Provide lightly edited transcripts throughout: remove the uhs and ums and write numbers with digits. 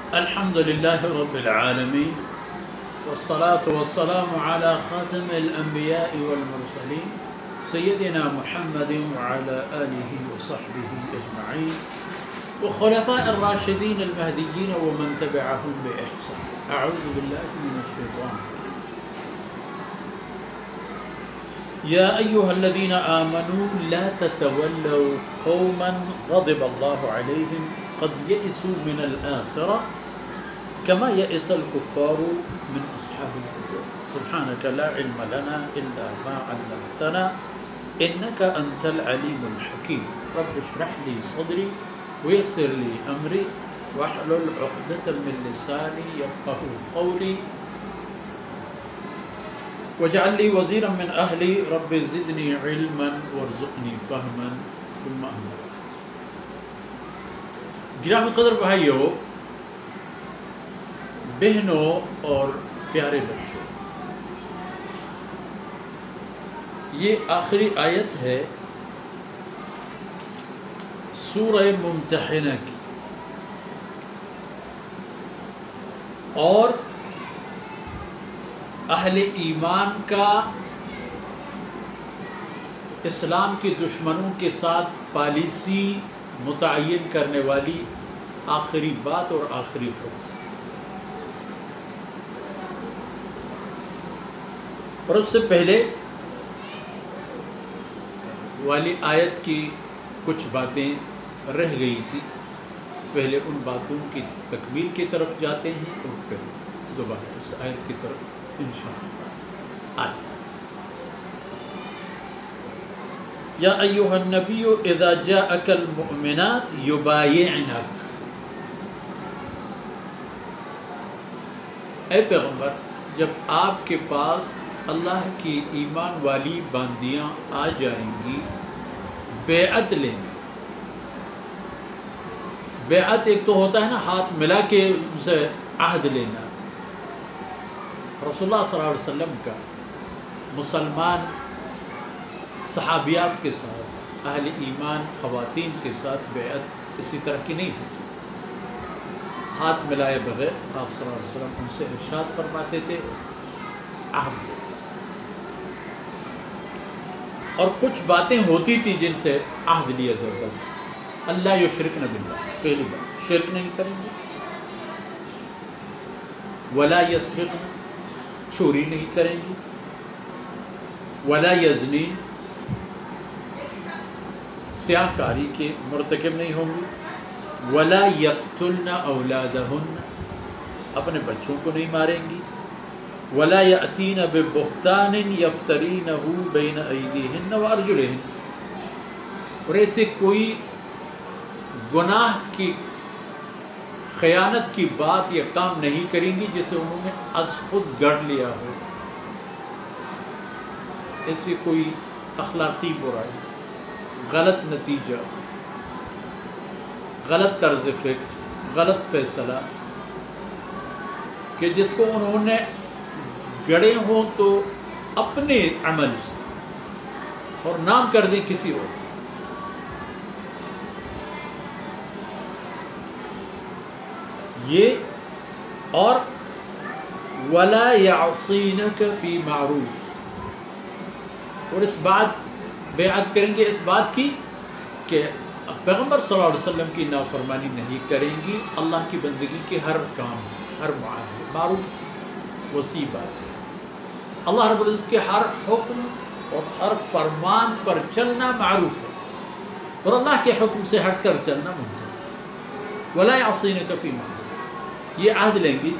الحمد لله رب العالمين والصلاة والسلام على خاتم الأنبياء والمرسلين سيدنا محمد وعلى آله وصحبه أجمعين وخلفاء الراشدين المهديين ومن تبعهم بإحسان. أعوذ بالله من الشيطان. يا أيها الذين آمنوا لا تتولوا قوما غضب الله عليهم قد يئسوا من الآخرة كما يئس الكفار من أصحاب القبور سبحانك لا علم لنا إلا ما علمتنا إنك أنت العليم الحكيم. رب اشرح لي صدري ويسر لي أمري واحلل عقدة من لساني يفقهوا قولي واجعل لي وزيرا من أهلي رب زدني علما وارزقني فهما ثم أما بعد. گرامی قدر بھائیوں، بہنوں اور پیارے بچوں، یہ آخری آیت ہے سورہ ممتحنہ کی، اور اہل ایمان کا اسلام کے دشمنوں کے ساتھ پالیسی متعین کرنے والی آخری بات اور آخری حکم. اور اس سے پہلے والی آیت کی کچھ باتیں رہ گئی تھی، پہلے ان باتوں کی تکمیل کی طرف جاتے ہیں اور پھر دوبارہ اس آیت کی طرف انشاءاللہ آتے ہیں. یا ایھا النبی اذا جاءک المؤمنات یبایعنک، اے پیغمبر جب آپ کے پاس اللہ کی ایمان والی باندیاں آ جائیں گی بیعت لینے. بیعت ایک تو ہوتا ہے نا ہاتھ ملا کے ان سے عہد لینا. رسول اللہ صلی اللہ علیہ وسلم کا مسلمان صحابیات کے ساتھ، اہل ایمان خواتین کے ساتھ بیعت اسی طرح کی نہیں ہوتی. ہاتھ ملائے بغیر آپ صلی اللہ علیہ وسلم ان سے ارشاد فرماتے تھے عہد. اور کچھ باتیں ہوتی تھی جن سے عہد لیا جاتا تھا. اللہ یشرکن باللہ، پہلی بات شرک نہیں کریں گے. ولا یسرقن، چوری نہیں کریں گی. ولا یزنین، سیاہ کاری کے مرتکب نہیں ہوں گی. ولا یقتلن اولادہن، اپنے بچوں کو نہیں ماریں گی. ولا یأتین ببہتان یفترینہ بین ایدیہن وارجلہن، اور ایسے کوئی گناہ کی خیانت کی بات یا کام نہیں کریں گی جسے انہوں نے از خود گڑھ لیا ہو. ایسی کوئی اخلاقی برائی، غلط نتیجہ، غلط طرز فکر، غلط فیصلہ کہ جس کو انہوں نے گڑے ہوں تو اپنے عمل سے اور نام کر دیں کسی اور. یہ اور ولا یعصینک فی معروف، اور اس بات بیعت کریں گے اس بات کی کہ پیغمبر صلی اللہ علیہ وسلم کی نافرمانی نہیں کریں گی. اللہ کی بندگی کے ہر کام، ہر معاملے معروف وسیع بات ہے. اللہ رب العزت کے ہر حکم اور ہر فرمان پر چلنا معروف ہے، اور اللہ کے حکم سے ہٹ کر چلنا ممکن ہے. ولا یعصینک فی معروف، یہ عہد لیں گی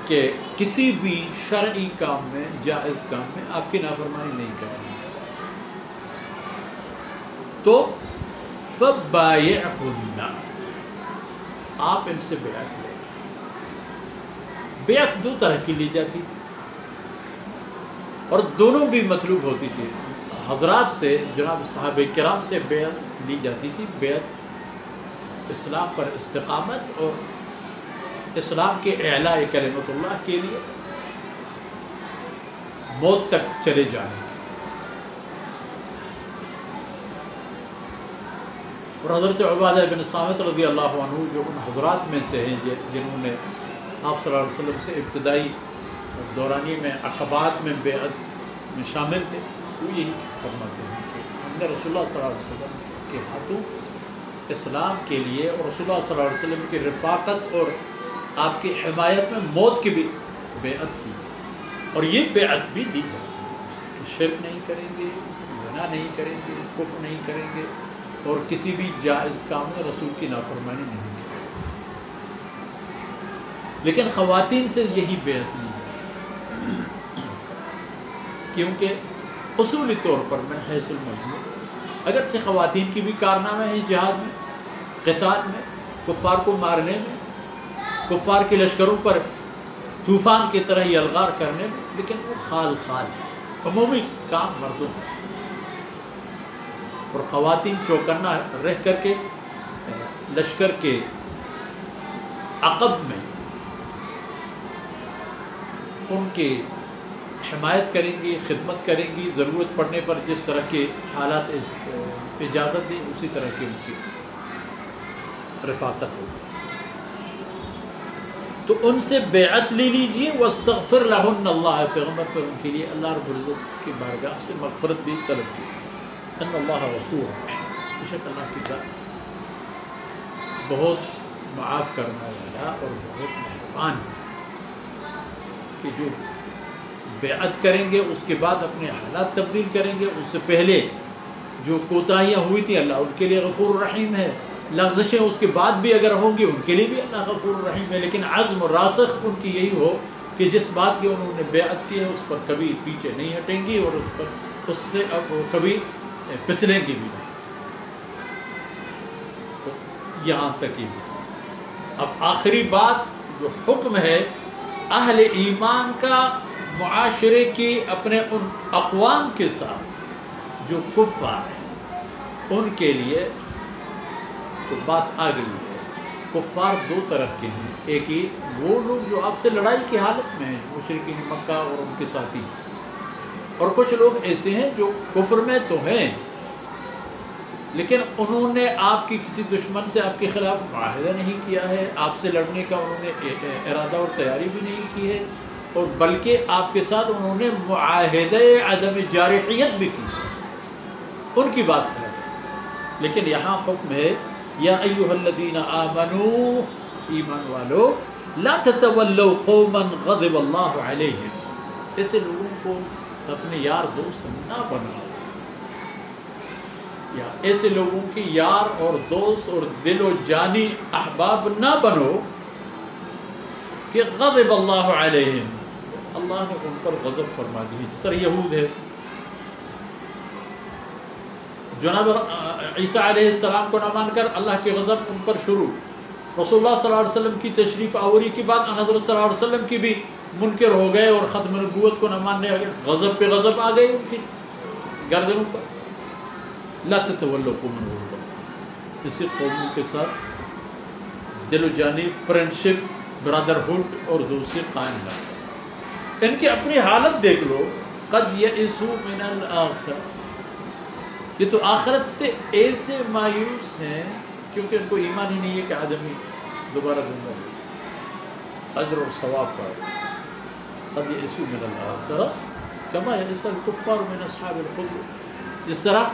کہ کسی بھی شرعی کام میں، جائز کام میں آپ کی نافرمانی نہیں کریں گے. تو فبایعہن، آپ ان سے بیعت لیں. بیعت دو طرح کی لی جاتی تھی اور دونوں بھی مطلوب ہوتی تھی. حضرات سے، جناب صحابہ کرام سے بیعت لی جاتی تھی، بیعت اسلام پر استقامت اور اسلام کے اعلاء کلمت اللہ کے لیے موت تک چلے جانے. اور حضرت عبادہ بن صامت رضی اللہ عنہ جو ان حضرات میں سے ہیں جنہوں نے آپ صلی اللہ علیہ وسلم سے ابتدائی دورانی میں عقبات میں بیعت میں شامل تھے، وہ یہی فرماتے ہیں کہ ہم نے رسول اللہ صلی اللہ علیہ وسلم کے ہاتھوں اسلام کے لیے اور رسول اللہ صلی اللہ علیہ وسلم کی رفاقت اور آپ کی حمایت میں موت کی بھی بیعت کی، اور یہ بیعت بھی دی جاتی ہے کہ شرک نہیں کریں گے، زنا نہیں کریں گے، کفر نہیں کریں گے، اور کسی بھی جائز کام میں رسول کی نافرمانی نہیں کریں گے۔ لیکن خواتین سے یہی بیعت نہیں ہے، کیونکہ اصولی طور پر من حیث المجموع اگرچہ خواتین کی بھی کارنامے ہیں جہاد میں، قتال میں، کفار کو مارنے میں، کفار کے لشکروں پر طوفان کی طرح یلغار کرنے میں، لیکن وہ خال ہے، عمومی کام مردوں میں، اور خواتین چوکنا رہ کر کے لشکر کے عقب میں ان کی حمایت کریں گی، خدمت کریں گی، ضرورت پڑنے پر جس طرح کے حالات اجازت دیں اسی طرح کی ان کی رفاقت ہوگی۔ تو ان سے بیعت لے لیجئے، واستغفر لہن اللہ، پیغمبر پر ان کے لیے اللہ رب العزت کی بارگاہ سے مغفرت بھی طلب کی، ان اللہ غفور رحیم، بے شک اللہ کی ذات بہت معاف کرنے والا اور بہت مہربان ہے، کہ جو بیعت کریں گے اس کے بعد اپنے حالات تبدیل کریں گے، اس سے پہلے جو کوتاہیاں ہوئی تھیں اللہ ان کے لیے غفور رحیم ہے، لغزشیں اس کے بعد بھی اگر ہوں گی ان کے لیے بھی اللہ غفور رحیم ہے، لیکن عزم و راسخ ان کی یہی ہو کہ جس بات کی انہوں نے بیعت کی ہے اس پر کبھی پیچھے نہیں ہٹیں گی، اور اس سے اب وہ کبھی پھسلیں گی بھی نہیں۔ تو یہاں تک ہی اب آخری بات جو حکم ہے اہل ایمان کا معاشرے کی اپنے ان اقوام کے ساتھ جو کفار ہیں ان کے لیے، تو بات آ گئی ہے۔ کفار دو طرح کے ہیں، ایک ہی وہ لوگ جو آپ سے لڑائی کی حالت میں ہیں، مشرکین مکہ اور ان کے ساتھی، اور کچھ لوگ ایسے ہیں جو کفر میں تو ہیں لیکن انہوں نے آپ کی کسی دشمن سے آپ کے خلاف معاہدہ نہیں کیا ہے، آپ سے لڑنے کا انہوں نے ارادہ اور تیاری بھی نہیں کی ہے، اور بلکہ آپ کے ساتھ انہوں نے معاہدہ عدم جارحیت بھی کی، ان کی بات ہے۔ لیکن یہاں حکم ہے یا ایھا الذین آمنوا، ایمان والو، لا تتولوا قوما غضب اللہ علیہم، ایسے لوگوں کو اپنے یار دوست نہ بناؤ، یا ایسے لوگوں کی یار اور دوست اور دل و جانی احباب نہ بنو کہ غضب اللہ علیہم، اللہ نے ان پر غضب فرما دی، جس طرح یہود ہے، جناب عیسیٰ علیہ السلام کو نہ مان کر اللہ کے غضب ان پر شروع، رسول اللہ صلی اللہ علیہ وسلم کی تشریف آوری کے بعد حضرت صلی اللہ علیہ وسلم کی بھی منکر ہو گئے اور ختم نبوت کو نہ ماننے لگے، غضب پہ غضب آ گئی ان کی گردنوں پر۔ لا تتولوا قوما غضب اللہ، اسی قوموں کے ساتھ دل و جانی فرینڈشپ، برادرہڈ اور دوستی قائم رکھو، ان کی اپنی حالت دیکھ لو، قد یئسوا من الآخرہ، یہ تو آخرت سے ایسے مایوس ہیں کیونکہ ان کو ایمان ہی نہیں ہے کہ آدمی دوبارہ زندہ ہو، اجر اور ثواب پائے۔ قد یئسوا من الآخرہ کما یئس الکفار من اصحاب القبور، جس طرح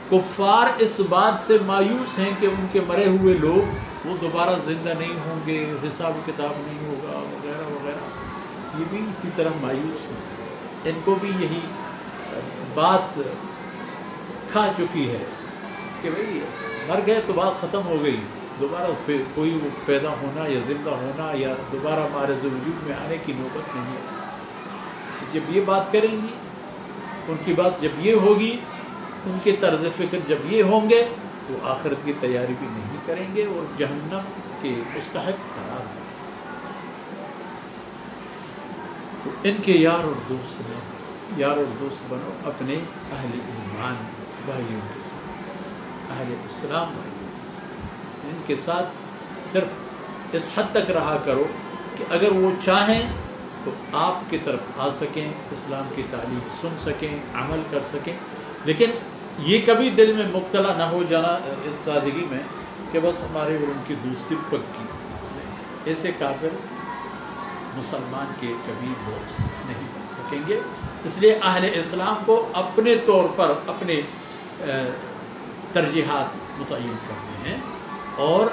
کفار اس بات سے مایوس ہیں کہ ان کے مرے ہوئے لوگ وہ دوبارہ زندہ نہیں ہوں گے، حساب کتاب نہیں ہوگا وغیرہ وغیرہ، یہ بھی اسی طرح مایوس ہیں، ان کو بھی یہی بات کھا چکی ہے کہ بھئی مر گئے تو بات ختم ہو گئی، دوبارہ کوئی وہ پیدا ہونا یا زندہ ہونا یا دوبارہ معرض وجود میں آنے کی نوبت نہیں ہے۔ جب یہ بات کریں گی، ان کی بات جب یہ ہوگی، ان کے طرز فکر جب یہ ہوں گے، تو آخرت کی تیاری بھی نہیں کریں گے اور جہنم کے مستحق قرار ہیں۔ تو ان کے یار اور دوست ہیں، یار اور دوست بنو اپنے اہل ایمان بھائیوں کے ساتھ، اہل اسلام بھائیوں کے ساتھ، ان کے ساتھ صرف اس حد تک رہا کرو کہ اگر وہ چاہیں تو آپ کی طرف آ سکیں، اسلام کی تعلیم سن سکیں، عمل کر سکیں، لیکن یہ کبھی دل میں مبتلا نہ ہو جانا اس سادگی میں کہ بس ہمارے اور ان کی دوستی پکی، ایسے کافر مسلمان کے کبھی دوست نہیں بن سکیں گے۔ اس لیے اہل اسلام کو اپنے طور پر اپنے ترجیحات متعین کرنے ہیں اور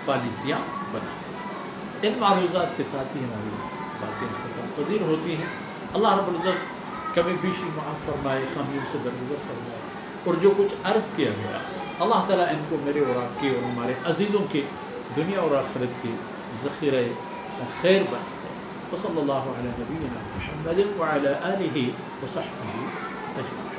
پالیسیاں بنانے۔ ان معروضات کے ساتھ ہی ہماری باتیں اختتام پذیر ہوتی ہیں۔ اللہ رب العزت کمی بیشی معاف فرمائے، خامیوں سے درگزر فرمائے، اور جو کچھ عرض کیا گیا اللہ تعالیٰ ان کو میرے اور آپ کے اور ہمارے عزیزوں کے دنیا اور آخرت کے ذخیرہ خیر بنائے۔ وصلی اللہ علی نبینا محمد وعلی آلہ وصحبہ اجمعین۔